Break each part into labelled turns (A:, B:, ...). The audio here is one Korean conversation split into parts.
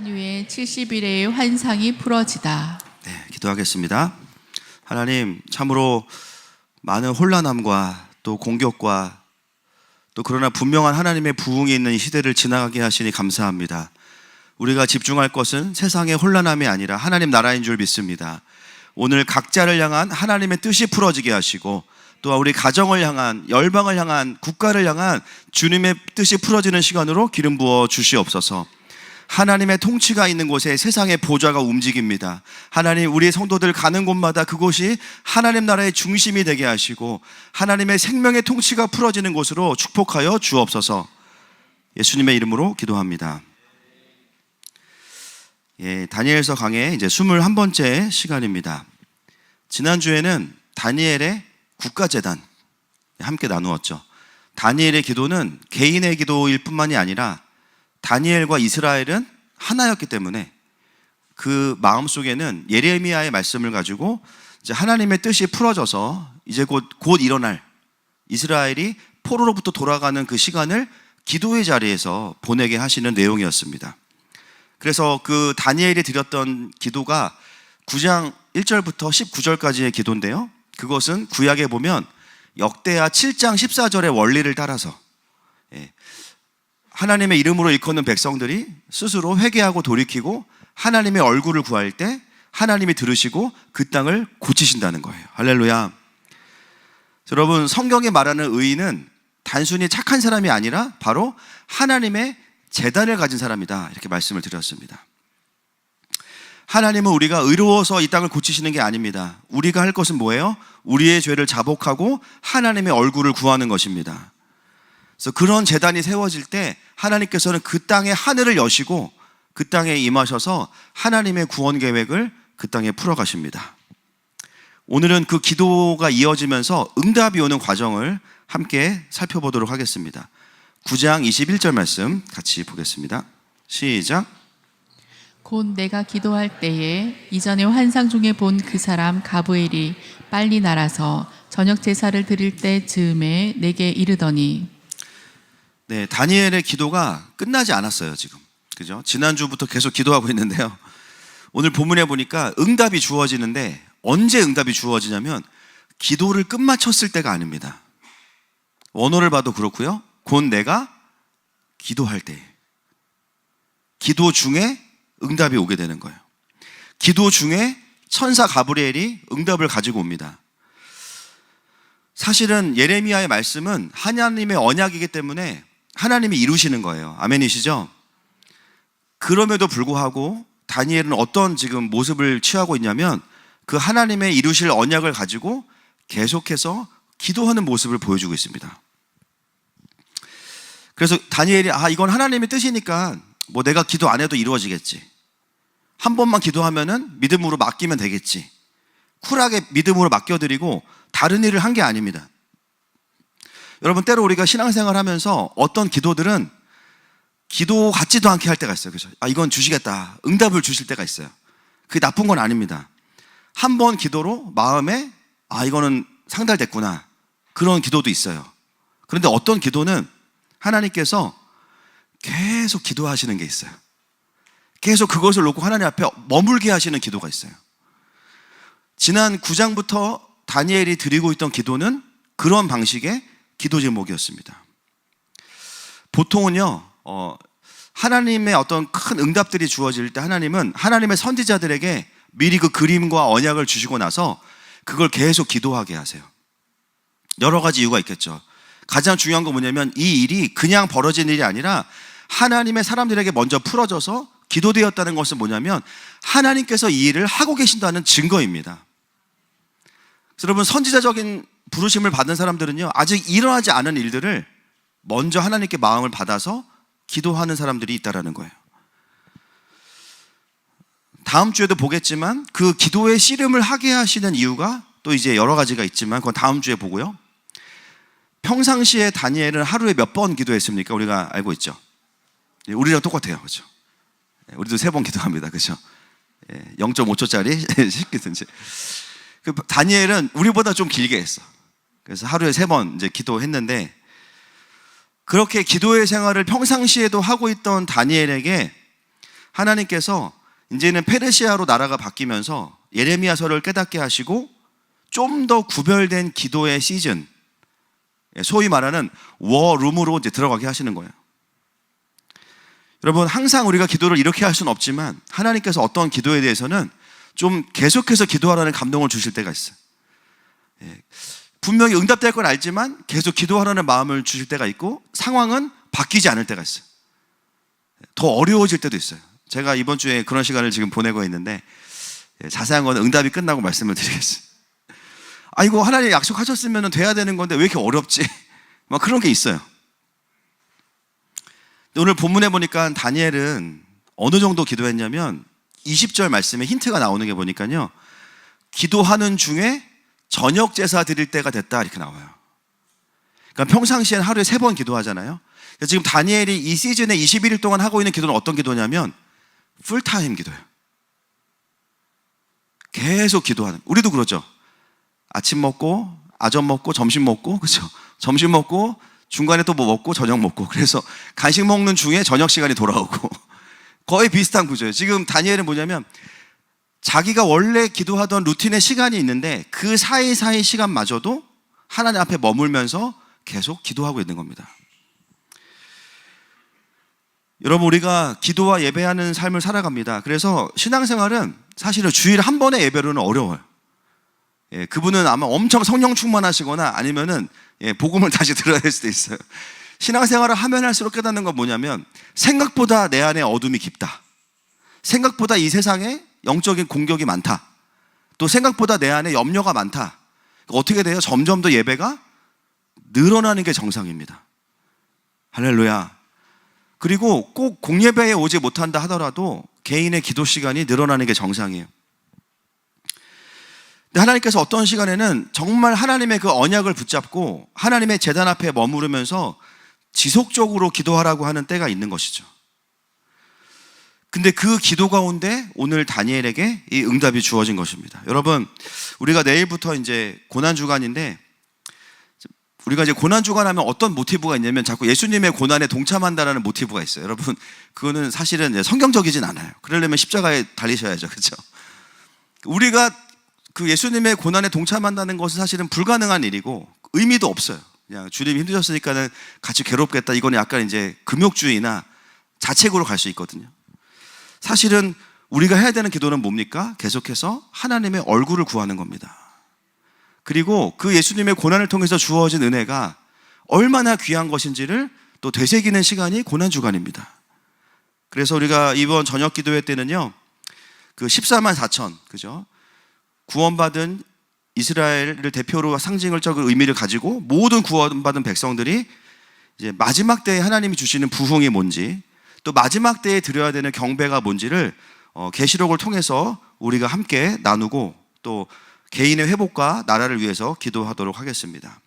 A: 환난 후에 70일의 환상이 풀어지다.
B: 네, 기도하겠습니다. 하나님, 참으로 많은 혼란함과 또 공격과 또 그러나 분명한 하나님의 부흥이 있는 이 시대를 지나가게 하시니 감사합니다. 우리가 집중할 것은 세상의 혼란함이 아니라 하나님 나라인 줄 믿습니다. 오늘 각자를 향한 하나님의 뜻이 풀어지게 하시고 또한 우리 가정을 향한, 열방을 향한, 국가를 향한 주님의 뜻이 풀어지는 시간으로 기름 부어 주시옵소서. 하나님의 통치가 있는 곳에 세상의 보좌가 움직입니다. 하나님, 우리 성도들 가는 곳마다 그곳이 하나님 나라의 중심이 되게 하시고 하나님의 생명의 통치가 풀어지는 곳으로 축복하여 주옵소서. 예수님의 이름으로 기도합니다. 다니엘서 강의 이제 21번째 시간입니다. 지난주에는 다니엘의 국가재단 함께 나누었죠. 다니엘의 기도는 개인의 기도일 뿐만이 아니라 다니엘과 이스라엘은 하나였기 때문에 그 마음속에는 예레미야의 말씀을 가지고 이제 하나님의 뜻이 풀어져서 이제 곧 일어날 이스라엘이 포로로부터 돌아가는 그 시간을 기도의 자리에서 보내게 하시는 내용이었습니다. 그래서 그 다니엘이 드렸던 기도가 9장 1절부터 19절까지의 기도인데요. 그것은 구약에 보면 역대하 7장 14절의 원리를 따라서 하나님의 이름으로 일컫는 백성들이 스스로 회개하고 돌이키고 하나님의 얼굴을 구할 때 하나님이 들으시고 그 땅을 고치신다는 거예요. 할렐루야. 여러분, 성경에 말하는 의인은 단순히 착한 사람이 아니라 바로 하나님의 재단을 가진 사람이다, 이렇게 말씀을 드렸습니다. 하나님은 우리가 의로워서 이 땅을 고치시는 게 아닙니다. 우리가 할 것은 뭐예요? 우리의 죄를 자복하고 하나님의 얼굴을 구하는 것입니다. 그래서 그런 재단이 세워질 때 하나님께서는 그 땅의 하늘을 여시고 그 땅에 임하셔서 하나님의 구원 계획을 그 땅에 풀어가십니다. 오늘은 그 기도가 이어지면서 응답이 오는 과정을 함께 살펴보도록 하겠습니다. 9장 21절 말씀 같이 보겠습니다. 시작.
A: 곧 내가 기도할 때에 이전에 환상 중에 본 그 사람 가브엘이 빨리 날아서 저녁 제사를 드릴 때 즈음에 내게 이르더니.
B: 네, 다니엘의 기도가 끝나지 않았어요, 지금. 그죠? 지난주부터 계속 기도하고 있는데요. 오늘 본문에 보니까 응답이 주어지는데 언제 응답이 주어지냐면 기도를 끝마쳤을 때가 아닙니다. 원어를 봐도 그렇고요. 곧 내가 기도할 때, 기도 중에 응답이 오게 되는 거예요. 기도 중에 천사 가브리엘이 응답을 가지고 옵니다. 사실은 예레미야의 말씀은 하나님의 언약이기 때문에 하나님이 이루시는 거예요. 아멘이시죠? 그럼에도 불구하고 다니엘은 어떤 지금 모습을 취하고 있냐면 그 하나님의 이루실 언약을 가지고 계속해서 기도하는 모습을 보여주고 있습니다. 그래서 다니엘이 이건 하나님의 뜻이니까 뭐 내가 기도 안 해도 이루어지겠지. 한 번만 기도하면은 믿음으로 맡기면 되겠지. 쿨하게 믿음으로 맡겨드리고 다른 일을 한 게 아닙니다. 여러분, 때로 우리가 신앙생활 하면서 어떤 기도들은 기도 같지도 않게 할 때가 있어요. 그죠? 이건 주시겠다. 응답을 주실 때가 있어요. 그게 나쁜 건 아닙니다. 한 번 기도로 마음에 이거는 상달됐구나. 그런 기도도 있어요. 그런데 어떤 기도는 하나님께서 계속 기도하시는 게 있어요. 계속 그것을 놓고 하나님 앞에 머물게 하시는 기도가 있어요. 지난 9장부터 다니엘이 드리고 있던 기도는 그런 방식의 기도 제목이었습니다. 보통은요, 하나님의 어떤 큰 응답들이 주어질 때 하나님은 하나님의 선지자들에게 미리 그 그림과 언약을 주시고 나서 그걸 계속 기도하게 하세요. 여러 가지 이유가 있겠죠. 가장 중요한 건 뭐냐면 이 일이 그냥 벌어진 일이 아니라 하나님의 사람들에게 먼저 풀어져서 기도되었다는 것은 뭐냐면 하나님께서 이 일을 하고 계신다는 증거입니다. 그래서 여러분, 선지자적인 부르심을 받은 사람들은요, 아직 일어나지 않은 일들을 먼저 하나님께 마음을 받아서 기도하는 사람들이 있다라는 거예요. 다음 주에도 보겠지만 그 기도의 씨름을 하게 하시는 이유가 또 이제 여러 가지가 있지만 그건 다음 주에 보고요. 평상시에 다니엘은 하루에 몇 번 기도했습니까? 우리가 알고 있죠. 우리랑 똑같아요. 그렇죠? 우리도 3번 기도합니다. 그렇죠? 0.5초짜리 10기든지. 다니엘은 우리보다 좀 길게 했어. 그래서 하루에 3번 이제 기도했는데 그렇게 기도의 생활을 평상시에도 하고 있던 다니엘에게 하나님께서 이제는 페르시아로 나라가 바뀌면서 예레미야서를 깨닫게 하시고 좀 더 구별된 기도의 시즌, 소위 말하는 워룸으로 이제 들어가게 하시는 거예요. 여러분, 항상 우리가 기도를 이렇게 할 수는 없지만 하나님께서 어떤 기도에 대해서는 좀 계속해서 기도하라는 감동을 주실 때가 있어요. 분명히 응답될 건 알지만 계속 기도하라는 마음을 주실 때가 있고, 상황은 바뀌지 않을 때가 있어요. 더 어려워질 때도 있어요. 제가 이번 주에 그런 시간을 지금 보내고 있는데, 자세한 건 응답이 끝나고 말씀을 드리겠습니다. 이거 하나님 약속하셨으면 돼야 되는 건데 왜 이렇게 어렵지? 막 그런 게 있어요. 오늘 본문에 보니까 다니엘은 어느 정도 기도했냐면 20절 말씀에 힌트가 나오는 게 보니까요, 기도하는 중에 저녁 제사 드릴 때가 됐다 이렇게 나와요. 그러니까 평상시엔 하루에 3번 기도하잖아요. 지금 다니엘이 이 시즌에 21일 동안 하고 있는 기도는 어떤 기도냐면 풀타임 기도예요. 계속 기도하는. 우리도 그러죠. 아침 먹고 아점 먹고 점심 먹고, 그렇죠? 점심 먹고 중간에 또 뭐 먹고 저녁 먹고, 그래서 간식 먹는 중에 저녁 시간이 돌아오고 거의 비슷한 구조예요. 지금 다니엘은 뭐냐면 자기가 원래 기도하던 루틴의 시간이 있는데 그 사이사이 시간마저도 하나님 앞에 머물면서 계속 기도하고 있는 겁니다. 여러분, 우리가 기도와 예배하는 삶을 살아갑니다. 그래서 신앙생활은 사실은 주일에 한 번의 예배로는 어려워요. 그분은 아마 엄청 성령 충만하시거나 아니면은 복음을 다시 들어야 될 수도 있어요. 신앙생활을 하면 할수록 깨닫는 건 뭐냐면 생각보다 내 안에 어둠이 깊다. 생각보다 이 세상에 영적인 공격이 많다. 또 생각보다 내 안에 염려가 많다. 어떻게 돼요? 점점 더 예배가 늘어나는 게 정상입니다. 할렐루야. 그리고 꼭 공예배에 오지 못한다 하더라도 개인의 기도 시간이 늘어나는 게 정상이에요. 하나님께서 어떤 시간에는 정말 하나님의 그 언약을 붙잡고 하나님의 제단 앞에 머무르면서 지속적으로 기도하라고 하는 때가 있는 것이죠. 근데 그 기도 가운데 오늘 다니엘에게 이 응답이 주어진 것입니다. 여러분, 우리가 내일부터 이제 고난주간인데, 우리가 이제 고난주간 하면 어떤 모티브가 있냐면 자꾸 예수님의 고난에 동참한다라는 모티브가 있어요. 여러분, 그거는 사실은 성경적이진 않아요. 그러려면 십자가에 달리셔야죠. 그렇죠? 우리가 그 예수님의 고난에 동참한다는 것은 사실은 불가능한 일이고 의미도 없어요. 그냥 주님이 힘드셨으니까는 같이 괴롭겠다. 이거는 약간 이제 금욕주의나 자책으로 갈 수 있거든요. 사실은 우리가 해야 되는 기도는 뭡니까? 계속해서 하나님의 얼굴을 구하는 겁니다. 그리고 그 예수님의 고난을 통해서 주어진 은혜가 얼마나 귀한 것인지를 또 되새기는 시간이 고난주간입니다. 그래서 우리가 이번 저녁 기도회 때는요, 그 14만 4천, 그죠? 구원받은 이스라엘을 대표로 상징적 의미를 가지고 모든 구원받은 백성들이 이제 마지막 때에 하나님이 주시는 부흥이 뭔지, 또 마지막 때에 드려야 되는 경배가 뭔지를 계시록을 통해서 우리가 함께 나누고 또 개인의 회복과 나라를 위해서 기도하도록 하겠습니다.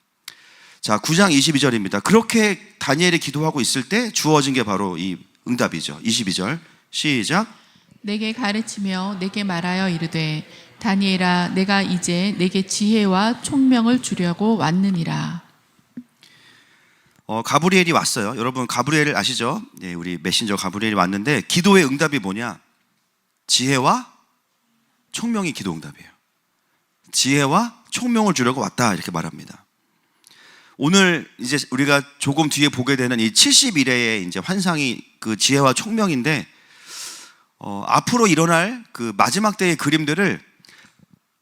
B: 자, 9장 22절입니다. 그렇게 다니엘이 기도하고 있을 때 주어진 게 바로 이 응답이죠. 22절 시작.
A: 내게 가르치며 내게 말하여 이르되 다니엘아, 내가 이제 내게 지혜와 총명을 주려고 왔느니라.
B: 가브리엘이 왔어요. 여러분, 가브리엘 아시죠? 네, 우리 메신저 가브리엘이 왔는데 기도의 응답이 뭐냐? 지혜와 총명이 기도 응답이에요. 지혜와 총명을 주려고 왔다 이렇게 말합니다. 오늘 이제 우리가 조금 뒤에 보게 되는 이 70일의 이제 환상이 그 지혜와 총명인데, 앞으로 일어날 그 마지막 때의 그림들을,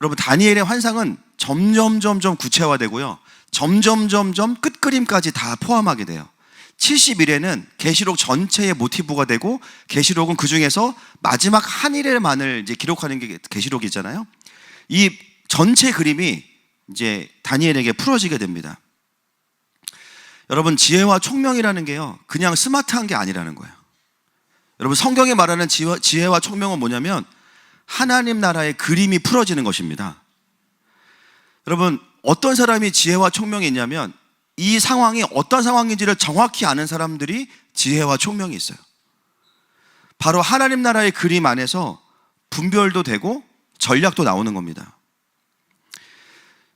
B: 여러분, 다니엘의 환상은 점점 구체화되고요, 점점 끝그림까지 다 포함하게 돼요. 70일에는 계시록 전체의 모티브가 되고, 계시록은 그 중에서 마지막 한 일에만을 이제 기록하는 게 계시록이잖아요. 이 전체 그림이 이제 다니엘에게 풀어지게 됩니다. 여러분, 지혜와 총명이라는 게요, 그냥 스마트한 게 아니라는 거예요. 여러분, 성경에 말하는 지혜와 총명은 뭐냐면 하나님 나라의 그림이 풀어지는 것입니다. 여러분, 어떤 사람이 지혜와 총명이 있냐면 이 상황이 어떤 상황인지를 정확히 아는 사람들이 지혜와 총명이 있어요. 바로 하나님 나라의 그림 안에서 분별도 되고 전략도 나오는 겁니다.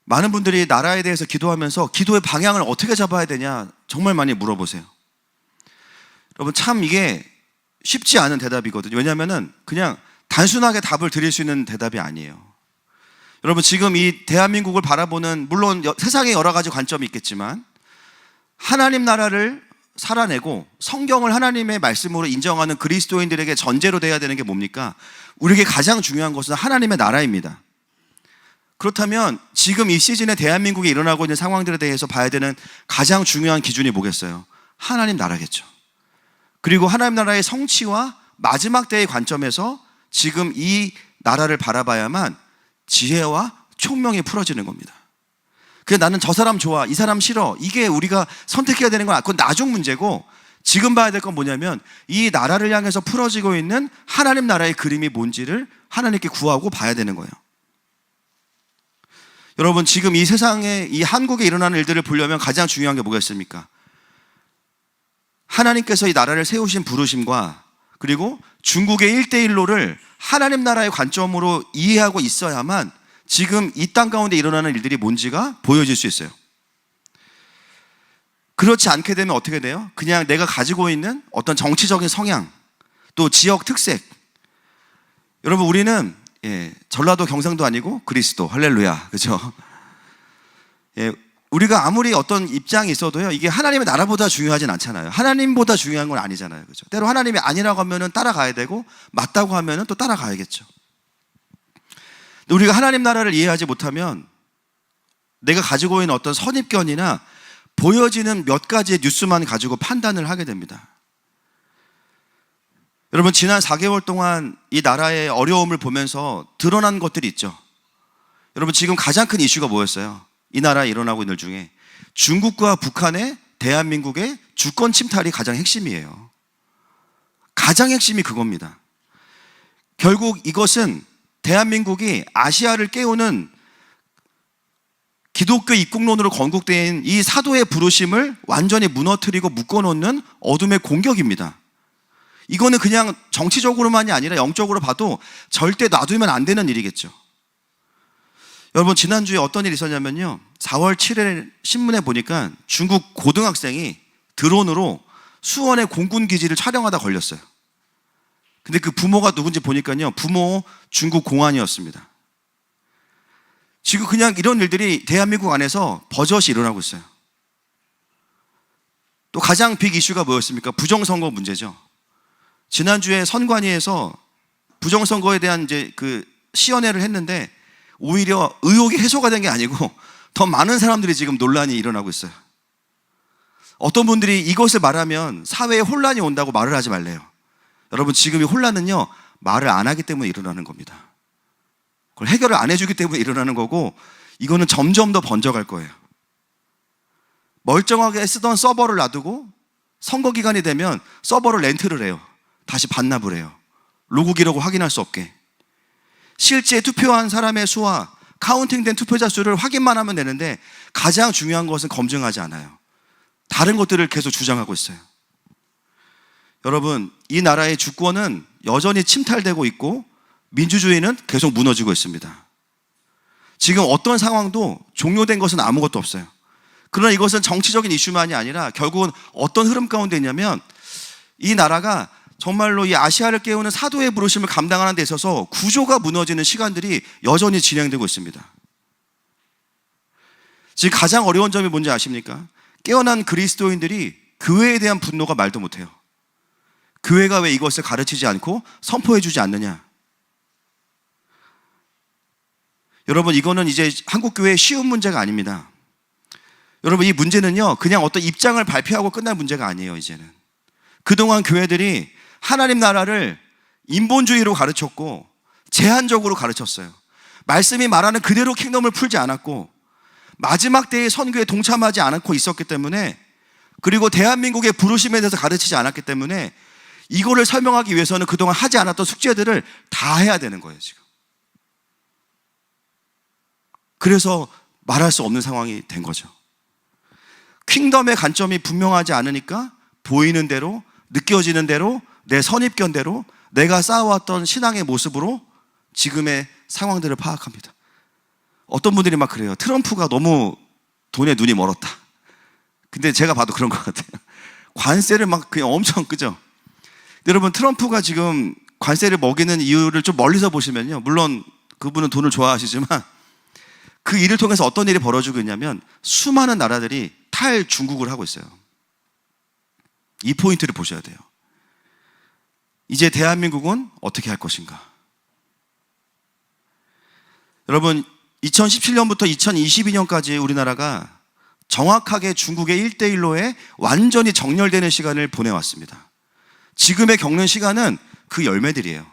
B: 많은 분들이 나라에 대해서 기도하면서 기도의 방향을 어떻게 잡아야 되냐 정말 많이 물어보세요. 여러분, 참 이게 쉽지 않은 대답이거든요. 왜냐하면은 그냥 단순하게 답을 드릴 수 있는 대답이 아니에요. 여러분, 지금 이 대한민국을 바라보는, 물론 세상에 여러 가지 관점이 있겠지만 하나님 나라를 살아내고 성경을 하나님의 말씀으로 인정하는 그리스도인들에게 전제로 돼야 되는 게 뭡니까? 우리에게 가장 중요한 것은 하나님의 나라입니다. 그렇다면 지금 이 시즌에 대한민국에 일어나고 있는 상황들에 대해서 봐야 되는 가장 중요한 기준이 뭐겠어요? 하나님 나라겠죠. 그리고 하나님 나라의 성취와 마지막 때의 관점에서 지금 이 나라를 바라봐야만 지혜와 총명이 풀어지는 겁니다. 그냥 나는 저 사람 좋아, 이 사람 싫어, 이게 우리가 선택해야 되는 건 그건 나중 문제고, 지금 봐야 될 건 뭐냐면 이 나라를 향해서 풀어지고 있는 하나님 나라의 그림이 뭔지를 하나님께 구하고 봐야 되는 거예요. 여러분, 지금 이 세상에, 이 한국에 일어나는 일들을 보려면 가장 중요한 게 뭐겠습니까? 하나님께서 이 나라를 세우신 부르심과 그리고 중국의 1:1로를 하나님 나라의 관점으로 이해하고 있어야만 지금 이 땅 가운데 일어나는 일들이 뭔지가 보여질 수 있어요. 그렇지 않게 되면 어떻게 돼요? 그냥 내가 가지고 있는 어떤 정치적인 성향, 또 지역 특색. 여러분, 우리는 전라도 경상도 아니고 그리스도, 할렐루야, 그죠? 우리가 아무리 어떤 입장이 있어도요, 이게 하나님의 나라보다 중요하진 않잖아요. 하나님보다 중요한 건 아니잖아요, 그죠? 때로 하나님이 아니라고 하면은 따라가야 되고, 맞다고 하면은 또 따라가야겠죠. 우리가 하나님 나라를 이해하지 못하면 내가 가지고 있는 어떤 선입견이나 보여지는 몇 가지의 뉴스만 가지고 판단을 하게 됩니다. 여러분, 지난 4개월 동안 이 나라의 어려움을 보면서 드러난 것들이 있죠. 여러분, 지금 가장 큰 이슈가 뭐였어요? 이 나라에 일어나고 있는 일 중에 중국과 북한의 대한민국의 주권 침탈이 가장 핵심이에요. 가장 핵심이 그겁니다. 결국 이것은 대한민국이 아시아를 깨우는 기독교 입국론으로 건국된 이 사도의 부르심을 완전히 무너뜨리고 묶어놓는 어둠의 공격입니다. 이거는 그냥 정치적으로만이 아니라 영적으로 봐도 절대 놔두면 안 되는 일이겠죠. 여러분, 지난주에 어떤 일이 있었냐면요, 4월 7일 신문에 보니까 중국 고등학생이 드론으로 수원의 공군기지를 촬영하다 걸렸어요. 근데 그 부모가 누군지 보니까요, 부모 중국 공안이었습니다. 지금 그냥 이런 일들이 대한민국 안에서 버젓이 일어나고 있어요. 또 가장 빅 이슈가 뭐였습니까? 부정선거 문제죠. 지난주에 선관위에서 부정선거에 대한 이제 그 시연회를 했는데 오히려 의혹이 해소가 된 게 아니고 더 많은 사람들이 지금 논란이 일어나고 있어요. 어떤 분들이 이것을 말하면 사회에 혼란이 온다고 말을 하지 말래요. 여러분, 지금 이 혼란은요, 말을 안 하기 때문에 일어나는 겁니다. 그걸 해결을 안 해주기 때문에 일어나는 거고, 이거는 점점 더 번져갈 거예요. 멀쩡하게 쓰던 서버를 놔두고 선거 기간이 되면 서버를 렌트를 해요. 다시 반납을 해요. 로그 기록을 확인할 수 없게. 실제 투표한 사람의 수와 카운팅된 투표자 수를 확인만 하면 되는데 가장 중요한 것은 검증하지 않아요. 다른 것들을 계속 주장하고 있어요. 여러분, 이 나라의 주권은 여전히 침탈되고 있고 민주주의는 계속 무너지고 있습니다. 지금 어떤 상황도 종료된 것은 아무것도 없어요. 그러나 이것은 정치적인 이슈만이 아니라 결국은 어떤 흐름 가운데 있냐면 이 나라가 정말로 이 아시아를 깨우는 사도의 부르심을 감당하는 데 있어서 구조가 무너지는 시간들이 여전히 진행되고 있습니다. 지금 가장 어려운 점이 뭔지 아십니까? 깨어난 그리스도인들이 교회에 대한 분노가 말도 못해요. 교회가 왜 이것을 가르치지 않고 선포해 주지 않느냐? 여러분, 이거는 이제 한국교회의 쉬운 문제가 아닙니다. 여러분, 이 문제는요, 그냥 어떤 입장을 발표하고 끝날 문제가 아니에요. 이제는 그동안 교회들이 하나님 나라를 인본주의로 가르쳤고 제한적으로 가르쳤어요. 말씀이 말하는 그대로 킹덤을 풀지 않았고 마지막 때의 선교에 동참하지 않고 있었기 때문에, 그리고 대한민국의 부르심에 대해서 가르치지 않았기 때문에 이거를 설명하기 위해서는 그동안 하지 않았던 숙제들을 다 해야 되는 거예요, 지금. 그래서 말할 수 없는 상황이 된 거죠. 킹덤의 관점이 분명하지 않으니까 보이는 대로, 느껴지는 대로, 내 선입견대로 내가 쌓아왔던 신앙의 모습으로 지금의 상황들을 파악합니다. 어떤 분들이 막 그래요. 트럼프가 너무 돈에 눈이 멀었다. 근데 제가 봐도 그런 것 같아요. 관세를 막 그냥 엄청 끄죠. 여러분, 트럼프가 지금 관세를 먹이는 이유를 좀 멀리서 보시면요, 물론 그분은 돈을 좋아하시지만 그 일을 통해서 어떤 일이 벌어지고 있냐면 수많은 나라들이 탈중국을 하고 있어요. 이 포인트를 보셔야 돼요. 이제 대한민국은 어떻게 할 것인가? 여러분, 2017년부터 2022년까지 우리나라가 정확하게 중국의 1대1로에 완전히 정렬되는 시간을 보내왔습니다. 지금의 겪는 시간은 그 열매들이에요.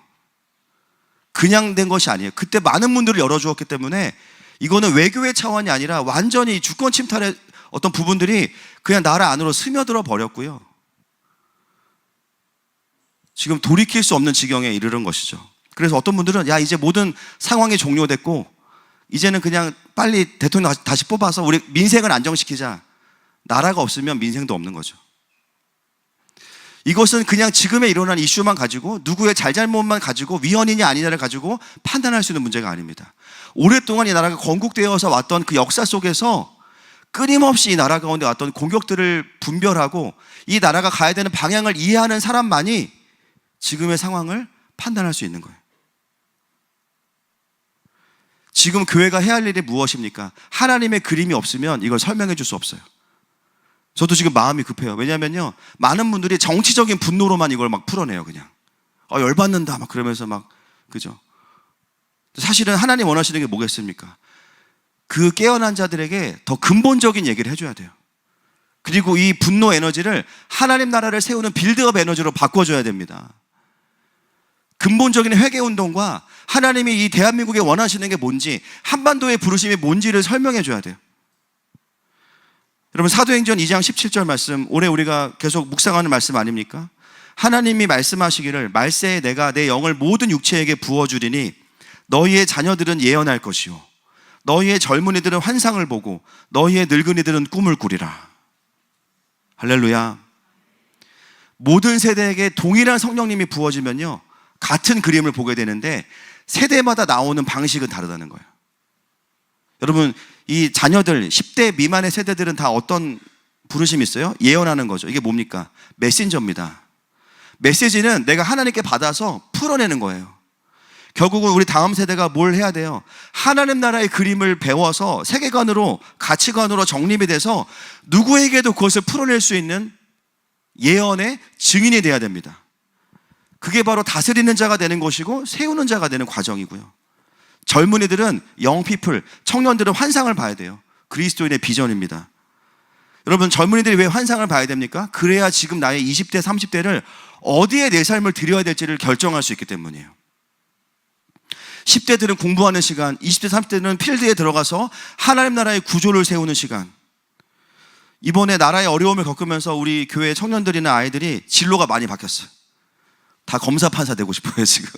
B: 그냥 된 것이 아니에요. 그때 많은 문들을 열어주었기 때문에 이거는 외교의 차원이 아니라 완전히 주권 침탈의 어떤 부분들이 그냥 나라 안으로 스며들어 버렸고요. 지금 돌이킬 수 없는 지경에 이르는 것이죠. 그래서 어떤 분들은 야, 이제 모든 상황이 종료됐고 이제는 그냥 빨리 대통령 다시 뽑아서 우리 민생을 안정시키자. 나라가 없으면 민생도 없는 거죠. 이것은 그냥 지금에 일어난 이슈만 가지고 누구의 잘잘못만 가지고 위헌이냐 아니냐를 가지고 판단할 수 있는 문제가 아닙니다. 오랫동안 이 나라가 건국되어서 왔던 그 역사 속에서 끊임없이 이 나라 가운데 왔던 공격들을 분별하고 이 나라가 가야 되는 방향을 이해하는 사람만이 지금의 상황을 판단할 수 있는 거예요. 지금 교회가 해야 할 일이 무엇입니까? 하나님의 그림이 없으면 이걸 설명해 줄 수 없어요. 저도 지금 마음이 급해요. 왜냐면요, 많은 분들이 정치적인 분노로만 이걸 막 풀어내요. 그냥 열받는다 막 그러면서 막, 그죠? 사실은 하나님 원하시는 게 뭐겠습니까? 그 깨어난 자들에게 더 근본적인 얘기를 해줘야 돼요. 그리고 이 분노 에너지를 하나님 나라를 세우는 빌드업 에너지로 바꿔줘야 됩니다. 근본적인 회개운동과 하나님이 이 대한민국에 원하시는 게 뭔지, 한반도의 부르심이 뭔지를 설명해 줘야 돼요. 여러분, 사도행전 2장 17절 말씀, 올해 우리가 계속 묵상하는 말씀 아닙니까? 하나님이 말씀하시기를 말세에 내가 내 영을 모든 육체에게 부어주리니 너희의 자녀들은 예언할 것이요 너희의 젊은이들은 환상을 보고 너희의 늙은이들은 꿈을 꾸리라. 할렐루야. 모든 세대에게 동일한 성령님이 부어지면요, 같은 그림을 보게 되는데 세대마다 나오는 방식은 다르다는 거예요. 여러분, 이 자녀들 10대 미만의 세대들은 다 어떤 부르심이 있어요? 예언하는 거죠. 이게 뭡니까? 메신저입니다. 메시지는 내가 하나님께 받아서 풀어내는 거예요. 결국은 우리 다음 세대가 뭘 해야 돼요? 하나님 나라의 그림을 배워서 세계관으로, 가치관으로 정립이 돼서 누구에게도 그것을 풀어낼 수 있는 예언의 증인이 돼야 됩니다. 그게 바로 다스리는 자가 되는 것이고 세우는 자가 되는 과정이고요. 젊은이들은 영피플, 청년들은 환상을 봐야 돼요. 그리스도인의 비전입니다. 여러분, 젊은이들이 왜 환상을 봐야 됩니까? 그래야 지금 나의 20대, 30대를 어디에 내 삶을 들여야 될지를 결정할 수 있기 때문이에요. 10대들은 공부하는 시간, 20대, 30대는 필드에 들어가서 하나님 나라의 구조를 세우는 시간. 이번에 나라의 어려움을 겪으면서 우리 교회 청년들이나 아이들이 진로가 많이 바뀌었어요. 다 검사 판사 되고 싶어요 지금.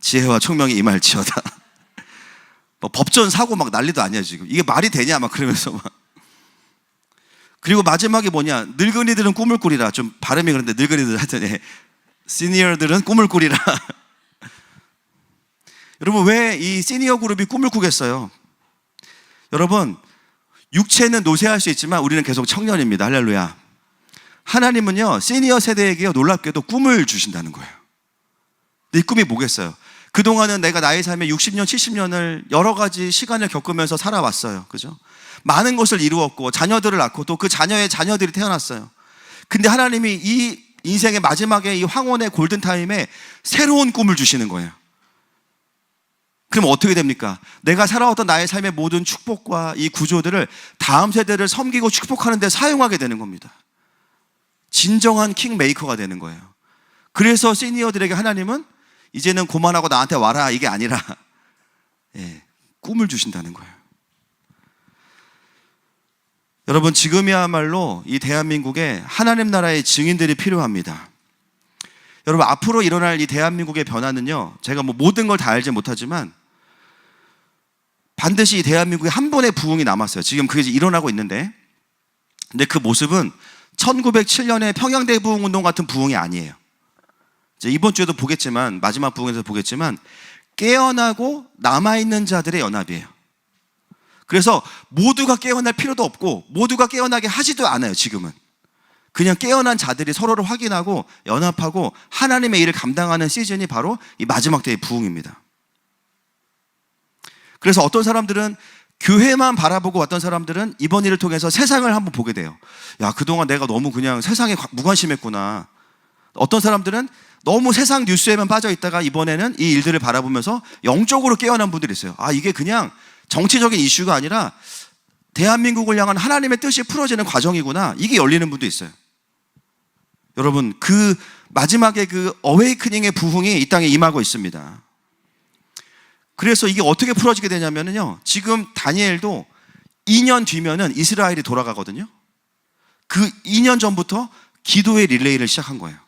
B: 지혜와 총명이 임할지어다. 뭐 법전 사고 막 난리도 아니야 지금. 이게 말이 되냐 막 그러면서 막. 그리고 마지막에 뭐냐, 늙은이들은 꿈을 꾸리라. 좀 발음이 그런데 늙은이들 하여튼 시니어들은 꿈을 꾸리라. 여러분, 왜 이 시니어 그룹이 꿈을 꾸겠어요? 여러분, 육체는 노쇠할 수 있지만 우리는 계속 청년입니다. 할렐루야. 하나님은요, 시니어 세대에게 놀랍게도 꿈을 주신다는 거예요. 근데 이 꿈이 뭐겠어요? 그동안은 내가 나의 삶에 60년, 70년을 여러 가지 시간을 겪으면서 살아왔어요. 그죠? 많은 것을 이루었고 자녀들을 낳고 또 그 자녀의 자녀들이 태어났어요. 근데 하나님이 이 인생의 마지막에 이 황혼의 골든타임에 새로운 꿈을 주시는 거예요. 그럼 어떻게 됩니까? 내가 살아왔던 나의 삶의 모든 축복과 이 구조들을 다음 세대를 섬기고 축복하는 데 사용하게 되는 겁니다. 진정한 킹메이커가 되는 거예요. 그래서 시니어들에게 하나님은 이제는 그만하고 나한테 와라, 이게 아니라 꿈을 주신다는 거예요. 여러분, 지금이야말로 이 대한민국에 하나님 나라의 증인들이 필요합니다. 여러분, 앞으로 일어날 이 대한민국의 변화는요, 제가 뭐 모든 걸 다 알지 못하지만 반드시 이 대한민국에 한 번의 부흥이 남았어요. 지금 그게 일어나고 있는데, 근데 그 모습은 1907년의 평양대 부흥운동 같은 부흥이 아니에요. 이제 이번 주에도 보겠지만, 마지막 부흥에서 보겠지만, 깨어나고 남아있는 자들의 연합이에요. 그래서 모두가 깨어날 필요도 없고 모두가 깨어나게 하지도 않아요. 지금은 그냥 깨어난 자들이 서로를 확인하고 연합하고 하나님의 일을 감당하는 시즌이 바로 이 마지막 때의 부흥입니다. 그래서 어떤 사람들은 교회만 바라보고 왔던 사람들은 이번 일을 통해서 세상을 한번 보게 돼요. 야, 그동안 내가 너무 그냥 세상에 무관심했구나. 어떤 사람들은 너무 세상 뉴스에만 빠져 있다가 이번에는 이 일들을 바라보면서 영적으로 깨어난 분들이 있어요. 아, 이게 그냥 정치적인 이슈가 아니라 대한민국을 향한 하나님의 뜻이 풀어지는 과정이구나. 이게 열리는 분도 있어요. 여러분, 그 마지막에 그 어웨이크닝의 부흥이 이 땅에 임하고 있습니다. 그래서 이게 어떻게 풀어지게 되냐면요, 지금 다니엘도 2년 뒤면은 이스라엘이 돌아가거든요. 그 2년 전부터 기도의 릴레이를 시작한 거예요.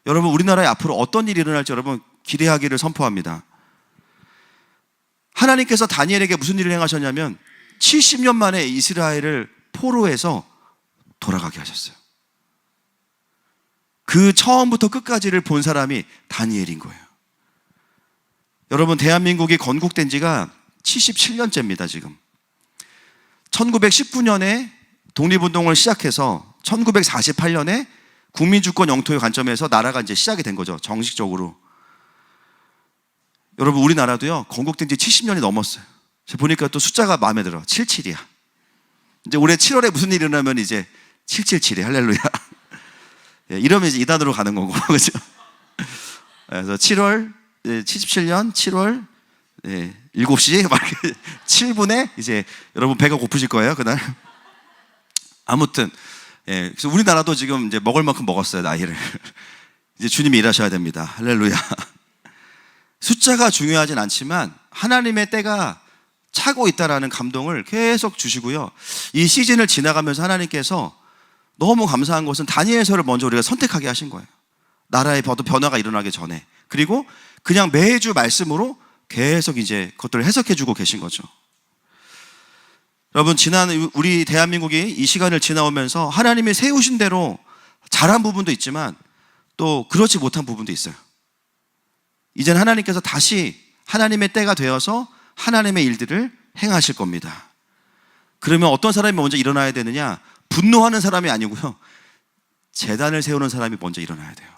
B: 여러분, 우리나라에 앞으로 어떤 일이 일어날지 여러분 기대하기를 선포합니다. 하나님께서 다니엘에게 무슨 일을 행하셨냐면 70년 만에 이스라엘을 포로에서 돌아가게 하셨어요. 그 처음부터 끝까지를 본 사람이 다니엘인 거예요. 여러분, 대한민국이 건국된 지가 77년째입니다, 지금. 1919년에 독립운동을 시작해서 1948년에 국민주권 영토의 관점에서 나라가 이제 시작이 된 거죠, 정식적으로. 여러분, 우리나라도요, 건국된 지 70년이 넘었어요. 제가 보니까 또 숫자가 마음에 들어. 77이야. 이제 올해 7월에 무슨 일이 일어나면 이제 777이 할렐루야. 예, 이러면 이제 2단으로 가는 거고, 그죠? 그래서 7월, 77년 7월 7시, 막 7분에 이제 여러분 배가 고프실 거예요, 그날. 아무튼, 예, 그래서 우리나라도 지금 이제 먹을 만큼 먹었어요, 나이를. 이제 주님이 일하셔야 됩니다. 할렐루야. 숫자가 중요하진 않지만 하나님의 때가 차고 있다라는 감동을 계속 주시고요. 이 시즌을 지나가면서 하나님께서 너무 감사한 것은 다니엘서를 먼저 우리가 선택하게 하신 거예요. 나라의 변화가 일어나기 전에. 그리고 그냥 매주 말씀으로 계속 이제 그것들을 해석해 주고 계신 거죠. 여러분, 지난 우리 대한민국이 이 시간을 지나오면서 하나님이 세우신 대로 잘한 부분도 있지만 또 그렇지 못한 부분도 있어요. 이제는 하나님께서 다시 하나님의 때가 되어서 하나님의 일들을 행하실 겁니다. 그러면 어떤 사람이 먼저 일어나야 되느냐? 분노하는 사람이 아니고요, 제단을 세우는 사람이 먼저 일어나야 돼요.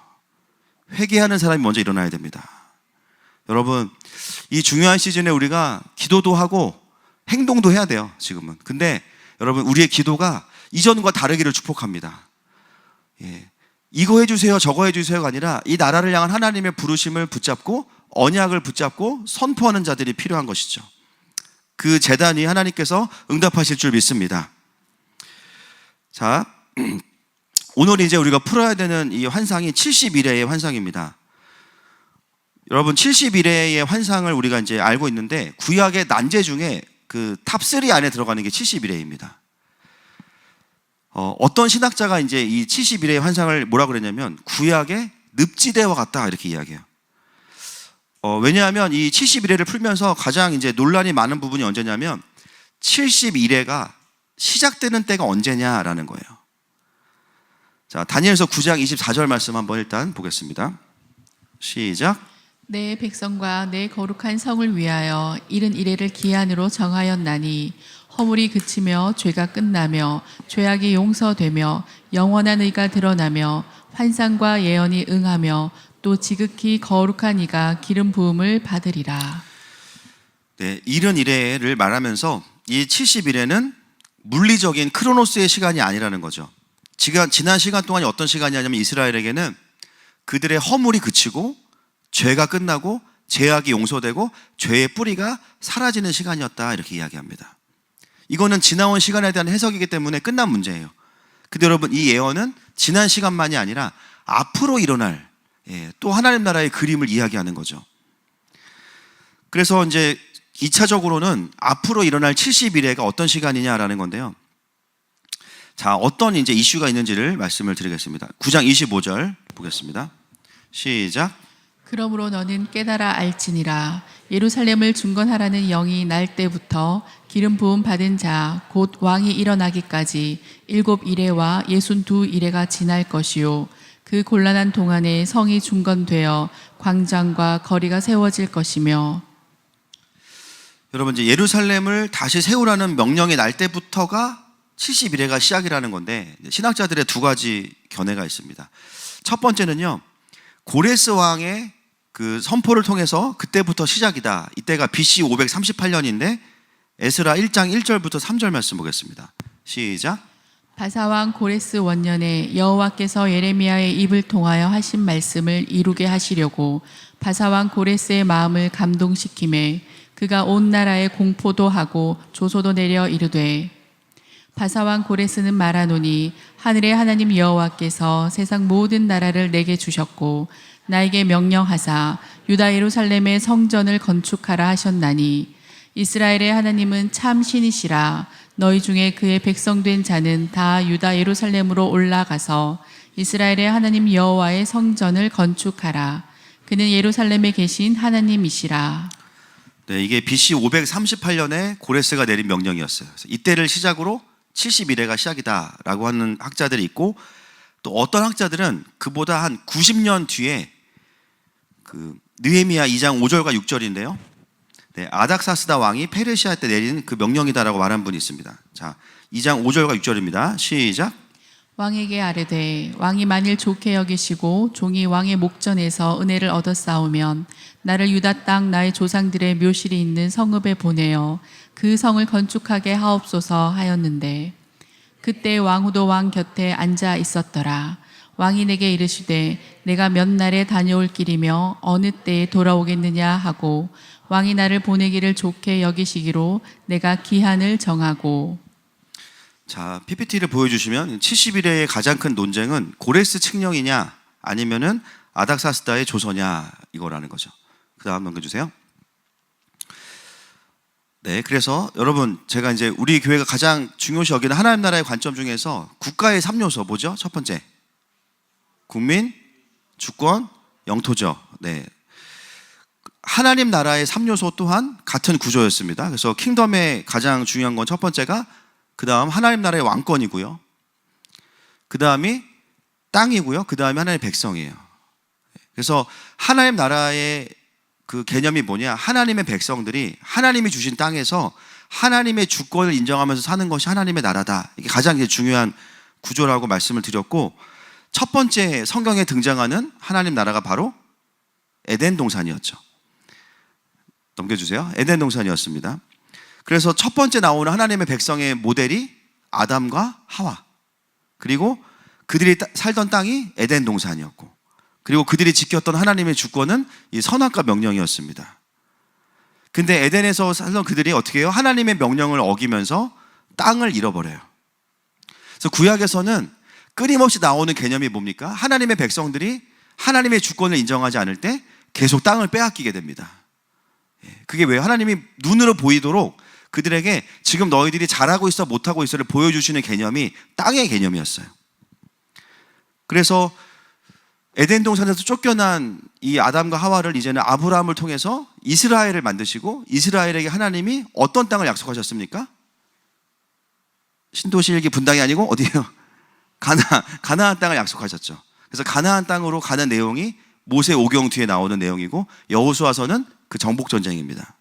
B: 회개하는 사람이 먼저 일어나야 됩니다. 여러분, 이 중요한 시즌에 우리가 기도도 하고 행동도 해야 돼요, 지금은. 근데 여러분, 우리의 기도가 이전과 다르기를 축복합니다. 예, 이거 해주세요, 저거 해주세요가 아니라 이 나라를 향한 하나님의 부르심을 붙잡고 언약을 붙잡고 선포하는 자들이 필요한 것이죠. 그 제단이 하나님께서 응답하실 줄 믿습니다. 자, 오늘 이제 우리가 풀어야 되는 이 환상이 71회의 환상입니다. 여러분, 71회의 환상을 우리가 이제 알고 있는데 구약의 난제 중에 그 탑3 안에 들어가는 게 71회입니다. 어떤 신학자가 이제 이 71회의 환상을 뭐라 그랬냐면 구약의 늪지대와 같다, 이렇게 이야기해요. 왜냐하면 이 71회를 풀면서 가장 이제 논란이 많은 부분이 언제냐면 71회가 시작되는 때가 언제냐라는 거예요. 자, 다니엘서 9장 24절 말씀 한번 일단 보겠습니다. 시작.
A: 내 백성과 내 거룩한 성을 위하여 이른 이래를 기한으로 정하였나니 허물이 그치며 죄가 끝나며 죄악이 용서되며 영원한 의가 드러나며 환상과 예언이 응하며 또 지극히 거룩한 이가 기름 부음을 받으리라.
B: 네, 이른 이래를 말하면서 이 70일에는 물리적인 크로노스의 시간이 아니라는 거죠. 지난 시간 동안이 어떤 시간이냐면 이스라엘에게는 그들의 허물이 그치고 죄가 끝나고 죄악이 용서되고 죄의 뿌리가 사라지는 시간이었다, 이렇게 이야기합니다. 이거는 지나온 시간에 대한 해석이기 때문에 끝난 문제예요. 근데 여러분, 이 예언은 지난 시간만이 아니라 앞으로 일어날 또 하나님 나라의 그림을 이야기하는 거죠. 그래서 이제 2차적으로는 앞으로 일어날 70일에가 어떤 시간이냐라는 건데요. 자, 어떤 이제 이슈가 있는지를 말씀을 드리겠습니다. 9장 25절 보겠습니다. 시작.
A: 그러므로 너는 깨달아 알지니라. 예루살렘을 중건하라는 영이 날 때부터 기름 부음 받은 자 곧 왕이 일어나기까지 7이레와 62이레가 지날 것이요 그 곤란한 동안에 성이 중건되어 광장과 거리가 세워질 것이며. 여러분,
B: 이제 예루살렘을 다시 세우라는 명령이 날 때부터가 71회가 시작이라는 건데 신학자들의 두 가지 견해가 있습니다. 첫 번째는요, 고레스 왕의 그 선포를 통해서 그때부터 시작이다. 이때가 BC 538년인데 에스라 1장 1절부터 3절 말씀 보겠습니다. 시작.
A: 바사왕 고레스 원년에 여호와께서 예레미야의 입을 통하여 하신 말씀을 이루게 하시려고 바사왕 고레스의 마음을 감동시키매 그가 온 나라에 공포도 하고 조소도 내려 이르되 바사왕 고레스는 말하노니 하늘의 하나님 여호와께서 세상 모든 나라를 내게 주셨고 나에게 명령하사 유다 예루살렘의 성전을 건축하라 하셨나니 이스라엘의 하나님은 참 신이시라. 너희 중에 그의 백성된 자는 다 유다 예루살렘으로 올라가서 이스라엘의 하나님 여호와의 성전을 건축하라. 그는 예루살렘에 계신 하나님이시라.
B: 네, 이게 BC 538년에 고레스가 내린 명령이었어요. 그래서 이때를 시작으로 71회가 시작이다라고 하는 학자들이 있고, 또 어떤 학자들은 그보다 한 90년 뒤에 그 느헤미야 2장 5절과 6절인데요. 네, 아닥사스다 왕이 페르시아 때 내린 그 명령이다라고 말한 분이 있습니다. 자, 2장 5절과 6절입니다. 시작.
A: 왕에게 아뢰되 왕이 만일 좋게 여기시고 종이 왕의 목전에서 은혜를 얻어 싸우면 나를 유다 땅 나의 조상들의 묘실이 있는 성읍에 보내어 그 성을 건축하게 하옵소서 하였는데 그때 왕후도 왕 곁에 앉아 있었더라. 왕이 내게 이르시되 내가 몇 날에 다녀올 길이며 어느 때에 돌아오겠느냐 하고 왕이 나를 보내기를 좋게 여기시기로 내가 기한을 정하고.
B: 자, PPT를 보여주시면 71회의 가장 큰 논쟁은 고레스 칙령이냐 아니면은 아닥사스다의 조서냐 이거라는 거죠. 그 다음 넘겨주세요. 네, 그래서 여러분 제가 이제 우리 교회가 가장 중요시 여기는 하나님 나라의 관점 중에서 국가의 3요소 뭐죠? 첫 번째, 국민, 주권, 영토죠. 네, 하나님 나라의 3요소 또한 같은 구조였습니다. 그래서 킹덤의 가장 중요한 건 첫 번째가 그 다음 하나님 나라의 왕권이고요. 그 다음이 땅이고요. 그 다음이 하나님의 백성이에요. 그래서 하나님 나라의 그 개념이 뭐냐? 하나님의 백성들이 하나님이 주신 땅에서 하나님의 주권을 인정하면서 사는 것이 하나님의 나라다. 이게 가장 이제 중요한 구조라고 말씀을 드렸고, 첫 번째 성경에 등장하는 하나님 나라가 바로 에덴 동산이었죠. 넘겨주세요. 에덴 동산이었습니다. 그래서 첫 번째 나오는 하나님의 백성의 모델이 아담과 하와, 그리고 그들이 살던 땅이 에덴 동산이었고, 그리고 그들이 지켰던 하나님의 주권은 이 선악과 명령이었습니다. 근데 에덴에서 살던 그들이 어떻게 해요? 하나님의 명령을 어기면서 땅을 잃어버려요. 그래서 구약에서는 끊임없이 나오는 개념이 뭡니까? 하나님의 백성들이 하나님의 주권을 인정하지 않을 때 계속 땅을 빼앗기게 됩니다. 그게 왜요? 하나님이 눈으로 보이도록 그들에게 지금 너희들이 잘하고 있어 못하고 있어를 보여주시는 개념이 땅의 개념이었어요. 그래서 에덴 동산에서 쫓겨난 이 아담과 하와를 이제는 아브라함을 통해서 이스라엘을 만드시고, 이스라엘에게 하나님이 어떤 땅을 약속하셨습니까? 신도시일기 분당이 아니고 어디예요? 가나안 땅을 약속하셨죠. 그래서 가나안 땅으로 가는 내용이 모세 오경 뒤에 나오는 내용이고, 여호수아서는 그 정복 전쟁입니다.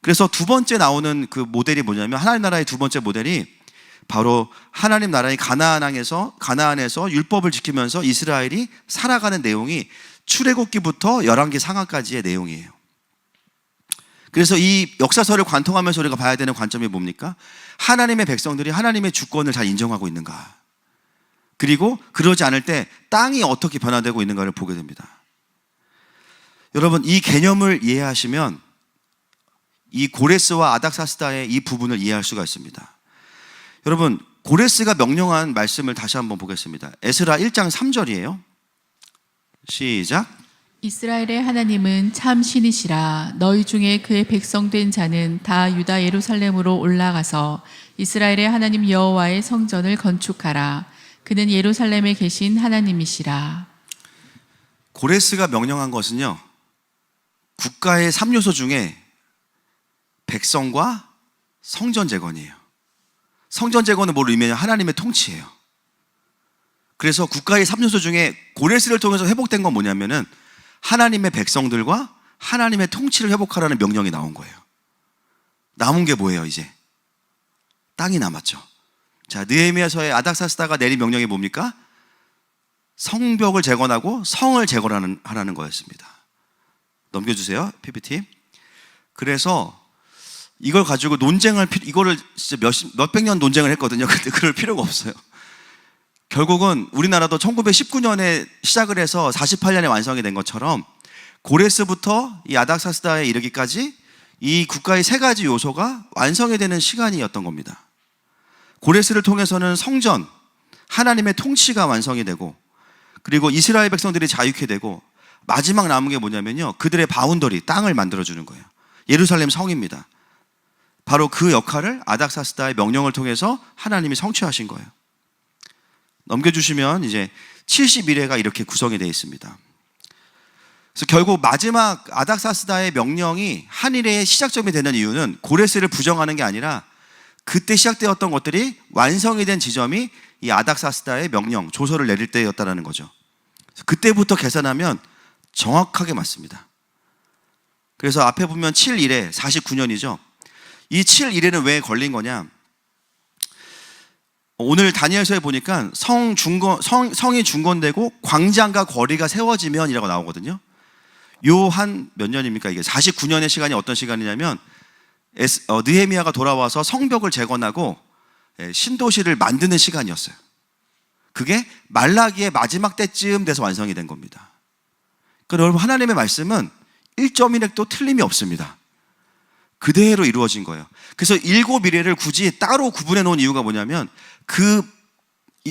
B: 그래서 두 번째 나오는 그 모델이 뭐냐면, 하나님 나라의 두 번째 모델이 바로 하나님 나라의 가나안에서 율법을 지키면서 이스라엘이 살아가는 내용이 출애굽기부터 열왕기 상하까지의 내용이에요. 그래서 이 역사서를 관통하면서 우리가 봐야 되는 관점이 뭡니까? 하나님의 백성들이 하나님의 주권을 잘 인정하고 있는가, 그리고 그러지 않을 때 땅이 어떻게 변화되고 있는가를 보게 됩니다. 여러분, 이 개념을 이해하시면 이 고레스와 아닥사스다의 이 부분을 이해할 수가 있습니다. 여러분, 고레스가 명령한 말씀을 다시 한번 보겠습니다. 에스라 1장 3절이에요. 시작.
A: 이스라엘의 하나님은 참 신이시라. 너희 중에 그의 백성된 자는 다 유다 예루살렘으로 올라가서 이스라엘의 하나님 여호와의 성전을 건축하라. 그는 예루살렘에 계신 하나님이시라.
B: 고레스가 명령한 것은요, 국가의 3요소 중에 백성과 성전 재건이에요. 성전 재건은 뭘 의미하냐? 하나님의 통치예요. 그래서 국가의 3요소 중에 고레스를 통해서 회복된 건 뭐냐면은 하나님의 백성들과 하나님의 통치를 회복하라는 명령이 나온 거예요. 남은 게 뭐예요? 이제 땅이 남았죠. 자, 느헤미야서의 아닥사스다가 내린 명령이 뭡니까? 성벽을 재건하고 성을 재건하라는 거였습니다. 넘겨주세요, PPT. 그래서 이걸 가지고 이거를 진짜 몇백 년 논쟁을 했거든요. 근데 그럴 필요가 없어요. 결국은 우리나라도 1919년에 시작을 해서 48년에 완성이 된 것처럼 고레스부터 이 아닥사스다에 이르기까지 이 국가의 세 가지 요소가 완성이 되는 시간이었던 겁니다. 고레스를 통해서는 성전, 하나님의 통치가 완성이 되고, 그리고 이스라엘 백성들이 자유케 되고, 마지막 남은 게 뭐냐면요, 그들의 바운더리, 땅을 만들어주는 거예요. 예루살렘 성입니다. 바로 그 역할을 아닥사스다의 명령을 통해서 하나님이 성취하신 거예요. 넘겨주시면 이제 71회가 이렇게 구성이 되어 있습니다. 그래서 결국 마지막 아닥사스다의 명령이 한일의 시작점이 되는 이유는 고레스를 부정하는 게 아니라 그때 시작되었던 것들이 완성이 된 지점이 이 아닥사스다의 명령, 조서를 내릴 때였다는 거죠. 그때부터 계산하면 정확하게 맞습니다. 그래서 앞에 보면 7일에 49년이죠. 이 7일에는 왜 걸린 거냐? 오늘 다니엘서에 보니까 성이 중건되고 광장과 거리가 세워지면이라고 나오거든요. 요 한 몇 년입니까? 이게 49년의 시간이 어떤 시간이냐면 느헤미야가 돌아와서 성벽을 재건하고 신도시를 만드는 시간이었어요. 그게 말라기의 마지막 때쯤 돼서 완성이 된 겁니다. 그러니까 여러분, 하나님의 말씀은 1.1획도 틀림이 없습니다. 그대로 이루어진 거예요. 그래서 7일을 굳이 따로 구분해 놓은 이유가 뭐냐면 그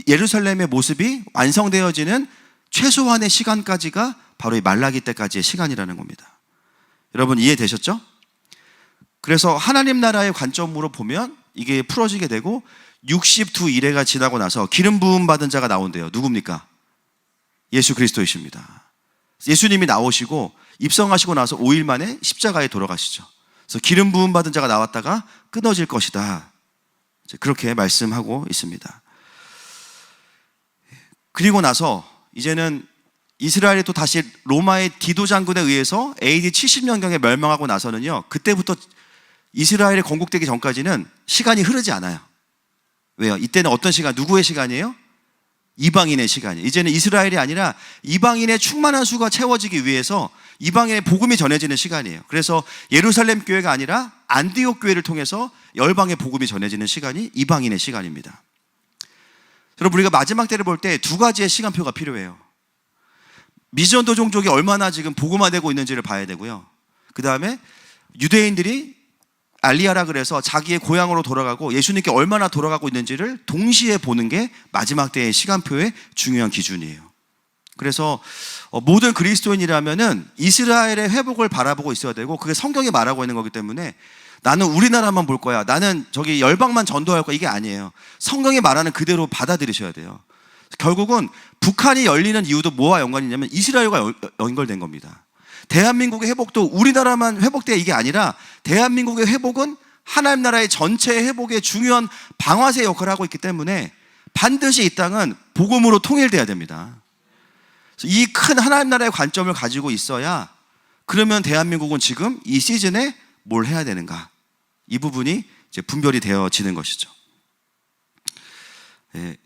B: 예루살렘의 모습이 완성되어지는 최소한의 시간까지가 바로 이 말라기 때까지의 시간이라는 겁니다. 여러분, 이해되셨죠? 그래서 하나님 나라의 관점으로 보면 이게 풀어지게 되고 62일회가 지나고 나서 기름 부음 받은 자가 나온대요. 누굽니까? 예수 그리스도이십니다. 예수님이 나오시고 입성하시고 나서 5일 만에 십자가에 돌아가시죠. 그래서 기름 부음 받은 자가 나왔다가 끊어질 것이다. 그렇게 말씀하고 있습니다. 그리고 나서 이제는 이스라엘이 또 다시 로마의 디도 장군에 의해서 AD 70년경에 멸망하고 나서는요, 그때부터 이스라엘이 건국되기 전까지는 시간이 흐르지 않아요. 왜요? 이때는 어떤 시간, 누구의 시간이에요? 이방인의 시간이에요. 이제는 이스라엘이 아니라 이방인의 충만한 수가 채워지기 위해서 이방인의 복음이 전해지는 시간이에요. 그래서 예루살렘 교회가 아니라 안디옥 교회를 통해서 열방의 복음이 전해지는 시간이 이방인의 시간입니다. 여러분, 우리가 마지막 때를 볼 때 두 가지의 시간표가 필요해요. 미전도 종족이 얼마나 지금 복음화되고 있는지를 봐야 되고요. 그 다음에 유대인들이 알리야라 그래서 자기의 고향으로 돌아가고 예수님께 얼마나 돌아가고 있는지를 동시에 보는 게 마지막 때의 시간표의 중요한 기준이에요. 그래서 모든 그리스도인이라면은 이스라엘의 회복을 바라보고 있어야 되고, 그게 성경이 말하고 있는 거기 때문에 나는 우리나라만 볼 거야, 나는 저기 열방만 전도할 거야, 이게 아니에요. 성경이 말하는 그대로 받아들이셔야 돼요. 결국은 북한이 열리는 이유도 뭐와 연관이 있냐면 이스라엘과 연결된 겁니다. 대한민국의 회복도 우리나라만 회복돼, 이게 아니라 대한민국의 회복은 하나님 나라의 전체의 회복에 중요한 방아쇠 역할을 하고 있기 때문에 반드시 이 땅은 복음으로 통일돼야 됩니다. 이 큰 하나님 나라의 관점을 가지고 있어야, 그러면 대한민국은 지금 이 시즌에 뭘 해야 되는가, 이 부분이 이제 분별이 되어지는 것이죠. 네.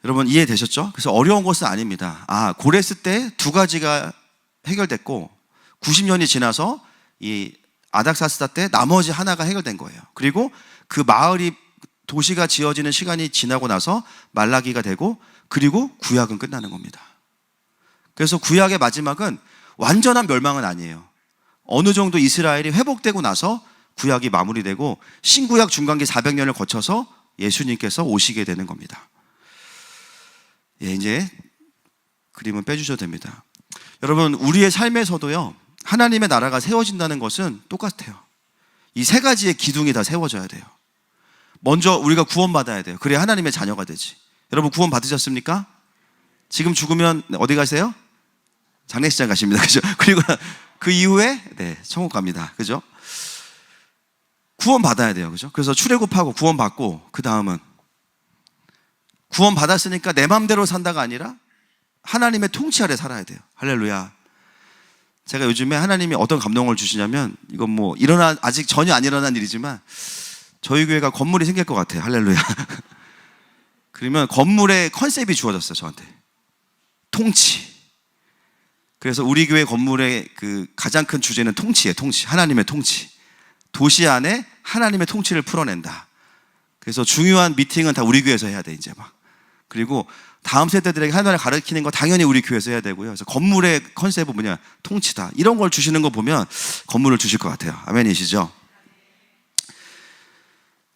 B: 여러분, 이해되셨죠? 그래서 어려운 것은 아닙니다. 고레스 때 두 가지가 해결됐고 90년이 지나서 이 아닥사스다 때 나머지 하나가 해결된 거예요. 그리고 그 마을이, 도시가 지어지는 시간이 지나고 나서 말라기가 되고, 그리고 구약은 끝나는 겁니다. 그래서 구약의 마지막은 완전한 멸망은 아니에요. 어느 정도 이스라엘이 회복되고 나서 구약이 마무리되고 신구약 중간기 400년을 거쳐서 예수님께서 오시게 되는 겁니다. 예, 이제 그림은 빼주셔도 됩니다. 여러분, 우리의 삶에서도요, 하나님의 나라가 세워진다는 것은 똑같아요. 이 세 가지의 기둥이 다 세워져야 돼요. 먼저 우리가 구원받아야 돼요. 그래야 하나님의 자녀가 되지. 여러분, 구원 받으셨습니까? 지금 죽으면 어디 가세요? 장례식장 가십니다. 그죠? 그리고 그 이후에 천국 갑니다. 그죠? 구원 받아야 돼요. 그죠? 그래서 출애굽하고 구원 받고, 그 다음은 구원 받았으니까 내 맘대로 산다가 아니라 하나님의 통치 아래 살아야 돼요. 할렐루야. 제가 요즘에 하나님이 어떤 감동을 주시냐면, 이건 뭐 아직 전혀 안 일어난 일이지만 저희 교회가 건물이 생길 것 같아요. 할렐루야. 그러면 건물의 컨셉이 주어졌어요, 저한테. 통치. 그래서 우리 교회 건물의 그 가장 큰 주제는 통치예요, 통치. 하나님의 통치. 도시 안에 하나님의 통치를 풀어낸다. 그래서 중요한 미팅은 다 우리 교회에서 해야 돼, 이제 막. 그리고 다음 세대들에게 하나님을 가르치는 거 당연히 우리 교회에서 해야 되고요. 그래서 건물의 컨셉은 뭐냐? 통치다. 이런 걸 주시는 거 보면 건물을 주실 것 같아요. 아멘이시죠?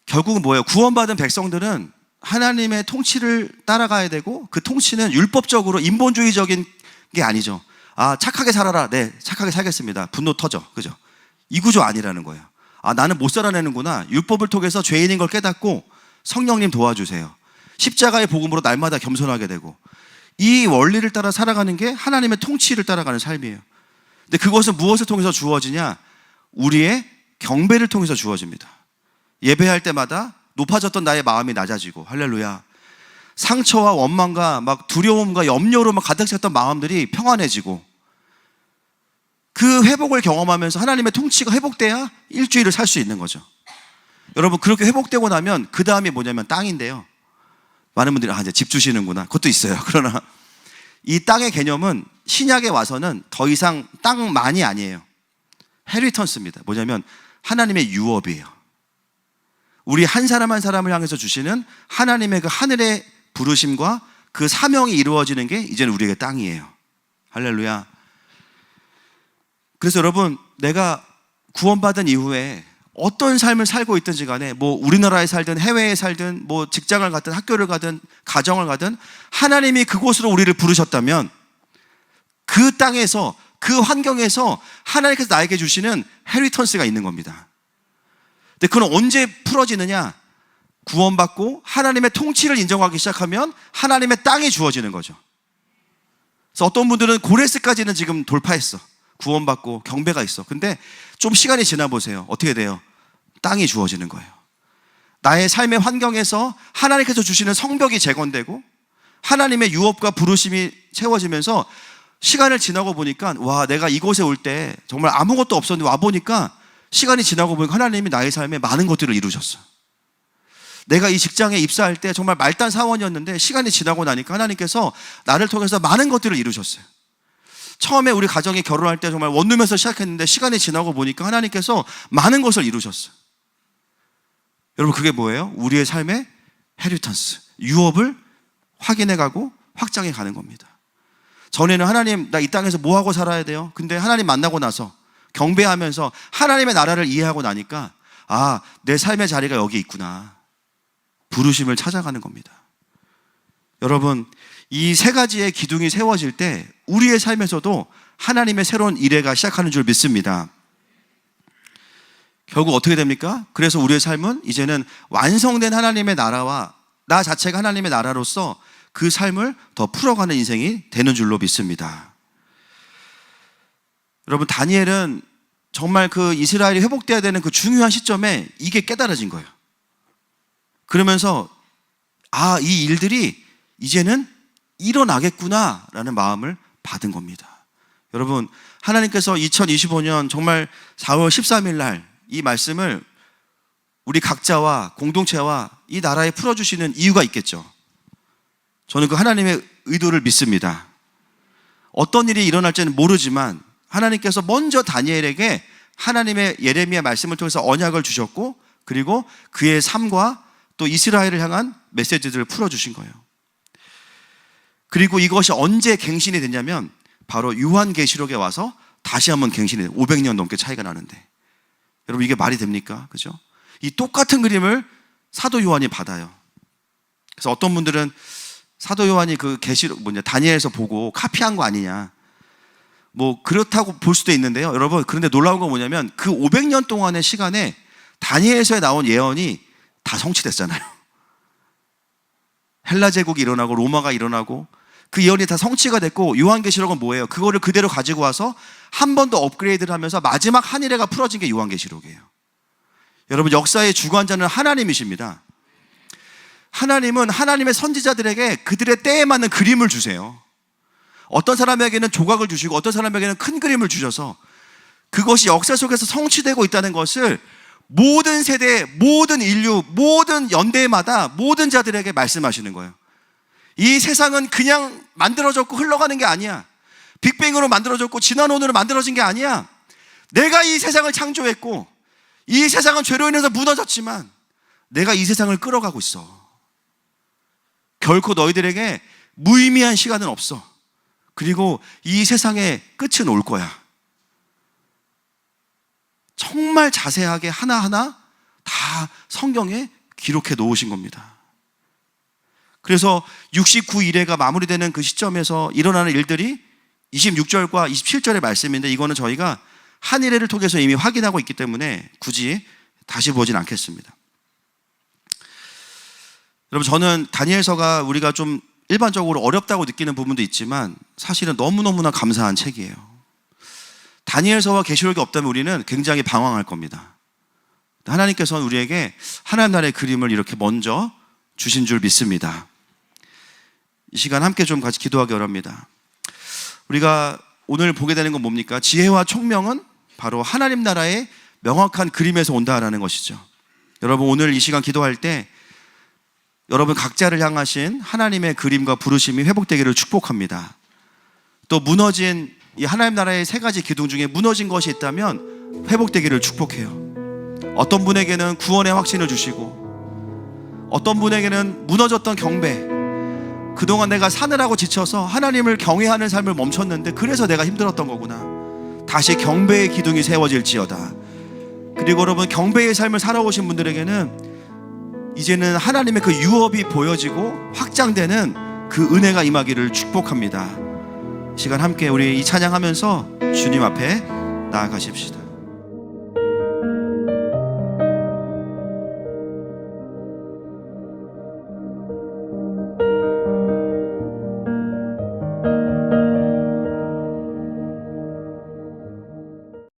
B: 결국은 뭐예요? 구원받은 백성들은 하나님의 통치를 따라가야 되고, 그 통치는 율법적으로 인본주의적인 게 아니죠. 아, 착하게 살아라. 네, 착하게 살겠습니다. 분노 터져. 그죠? 이 구조 아니라는 거예요. 아, 나는 못 살아내는구나. 율법을 통해서 죄인인 걸 깨닫고 성령님 도와주세요. 십자가의 복음으로 날마다 겸손하게 되고, 이 원리를 따라 살아가는 게 하나님의 통치를 따라가는 삶이에요. 근데 그것은 무엇을 통해서 주어지냐? 우리의 경배를 통해서 주어집니다. 예배할 때마다 높아졌던 나의 마음이 낮아지고, 할렐루야. 상처와 원망과 막 두려움과 염려로 막 가득 찼던 마음들이 평안해지고, 그 회복을 경험하면서 하나님의 통치가 회복돼야 일주일을 살 수 있는 거죠. 여러분, 그렇게 회복되고 나면 그 다음이 뭐냐면 땅인데요. 많은 분들이 이제 집 주시는구나. 그것도 있어요. 그러나 이 땅의 개념은 신약에 와서는 더 이상 땅만이 아니에요. 헤리턴스입니다. 뭐냐면 하나님의 유업이에요. 우리 한 사람 한 사람을 향해서 주시는 하나님의 그 하늘의 부르심과 그 사명이 이루어지는 게 이제는 우리에게 땅이에요. 할렐루야. 그래서 여러분, 내가 구원받은 이후에 어떤 삶을 살고 있든지 간에, 뭐 우리나라에 살든 해외에 살든 뭐 직장을 가든 학교를 가든 가정을 가든, 하나님이 그곳으로 우리를 부르셨다면 그 땅에서, 그 환경에서 하나님께서 나에게 주시는 헤리턴스가 있는 겁니다. 근데 그건 언제 풀어지느냐? 구원받고 하나님의 통치를 인정하기 시작하면 하나님의 땅이 주어지는 거죠. 그래서 어떤 분들은 고레스까지는 지금 돌파했어. 구원받고 경배가 있어. 근데 좀 시간이 지나 보세요. 어떻게 돼요? 땅이 주어지는 거예요. 나의 삶의 환경에서 하나님께서 주시는 성벽이 재건되고, 하나님의 유업과 부르심이 채워지면서 시간을 지나고 보니까, 와, 내가 이곳에 올 때 정말 아무것도 없었는데 와보니까, 시간이 지나고 보니까 하나님이 나의 삶에 많은 것들을 이루셨어. 내가 이 직장에 입사할 때 정말 말단 사원이었는데 시간이 지나고 나니까 하나님께서 나를 통해서 많은 것들을 이루셨어요. 처음에 우리 가정이 결혼할 때 정말 원룸에서 시작했는데 시간이 지나고 보니까 하나님께서 많은 것을 이루셨어요. 여러분, 그게 뭐예요? 우리의 삶의 헤리턴스, 유업을 확인해가고 확장해 가는 겁니다. 전에는 하나님, 나 이 땅에서 뭐 하고 살아야 돼요? 근데 하나님 만나고 나서 경배하면서 하나님의 나라를 이해하고 나니까, 아, 내 삶의 자리가 여기 있구나. 부르심을 찾아가는 겁니다. 여러분, 이 세 가지의 기둥이 세워질 때 우리의 삶에서도 하나님의 새로운 일회가 시작하는 줄 믿습니다. 결국 어떻게 됩니까? 그래서 우리의 삶은 이제는 완성된 하나님의 나라와 나 자체가 하나님의 나라로서 그 삶을 더 풀어가는 인생이 되는 줄로 믿습니다. 여러분, 다니엘은 정말 그 이스라엘이 회복돼야 되는 그 중요한 시점에 이게 깨달아진 거예요. 그러면서, 아, 이 일들이 이제는 일어나겠구나라는 마음을 받은 겁니다. 여러분, 하나님께서 2025년 정말 4월 13일 날 이 말씀을 우리 각자와 공동체와 이 나라에 풀어주시는 이유가 있겠죠. 저는 그 하나님의 의도를 믿습니다. 어떤 일이 일어날지는 모르지만 하나님께서 먼저 다니엘에게 하나님의 예레미야 말씀을 통해서 언약을 주셨고, 그리고 그의 삶과 또 이스라엘을 향한 메시지들을 풀어주신 거예요. 그리고 이것이 언제 갱신이 됐냐면 바로 요한계시록에 와서 다시 한번 갱신이 돼요. 500년 넘게 차이가 나는데, 여러분, 이게 말이 됩니까? 그죠? 이 똑같은 그림을 사도 요한이 받아요. 그래서 어떤 분들은 사도 요한이 그 계시록 다니엘에서 보고 카피한 거 아니냐, 뭐 그렇다고 볼 수도 있는데요. 여러분, 그런데 놀라운 건 뭐냐면 그 500년 동안의 시간에 다니엘서에 나온 예언이 다 성취됐잖아요. 헬라 제국이 일어나고 로마가 일어나고 그 예언이 다 성취가 됐고, 요한계시록은 뭐예요? 그거를 그대로 가지고 와서 한 번 더 업그레이드를 하면서 마지막 한 일회가 풀어진 게 요한계시록이에요. 여러분, 역사의 주관자는 하나님이십니다. 하나님은 하나님의 선지자들에게 그들의 때에 맞는 그림을 주세요. 어떤 사람에게는 조각을 주시고 어떤 사람에게는 큰 그림을 주셔서 그것이 역사 속에서 성취되고 있다는 것을 모든 세대, 모든 인류, 모든 연대마다 모든 자들에게 말씀하시는 거예요. 이 세상은 그냥 만들어졌고 흘러가는 게 아니야. 빅뱅으로 만들어졌고 진화론으로 만들어진 게 아니야. 내가 이 세상을 창조했고 이 세상은 죄로 인해서 무너졌지만 내가 이 세상을 끌어가고 있어. 결코 너희들에게 무의미한 시간은 없어. 그리고 이 세상의 끝은 올 거야. 정말 자세하게 하나하나 다 성경에 기록해 놓으신 겁니다. 그래서 69일회가 마무리되는 그 시점에서 일어나는 일들이 26절과 27절의 말씀인데, 이거는 저희가 한일회를 통해서 이미 확인하고 있기 때문에 굳이 다시 보진 않겠습니다. 여러분, 저는 다니엘서가 우리가 좀 일반적으로 어렵다고 느끼는 부분도 있지만 사실은 너무너무나 감사한 책이에요. 다니엘서와 계시록이 없다면 우리는 굉장히 방황할 겁니다. 하나님께서는 우리에게 하나님 나라의 그림을 이렇게 먼저 주신 줄 믿습니다. 이 시간 함께 좀 같이 기도하기 원합니다. 우리가 오늘 보게 되는 건 뭡니까? 지혜와 총명은 바로 하나님 나라의 명확한 그림에서 온다라는 것이죠. 여러분, 오늘 이 시간 기도할 때 여러분 각자를 향하신 하나님의 그림과 부르심이 회복되기를 축복합니다. 또 무너진 이 하나님 나라의 세 가지 기둥 중에 무너진 것이 있다면 회복되기를 축복해요. 어떤 분에게는 구원의 확신을 주시고, 어떤 분에게는 무너졌던 경배, 그동안 내가 사느라고 지쳐서 하나님을 경외하는 삶을 멈췄는데 그래서 내가 힘들었던 거구나, 다시 경배의 기둥이 세워질지어다. 그리고 여러분, 경배의 삶을 살아오신 분들에게는 이제는 하나님의 그 유업이 보여지고 확장되는 그 은혜가 임하기를 축복합니다. 이 시간 함께 우리 이 찬양하면서 주님 앞에 나아가십시다.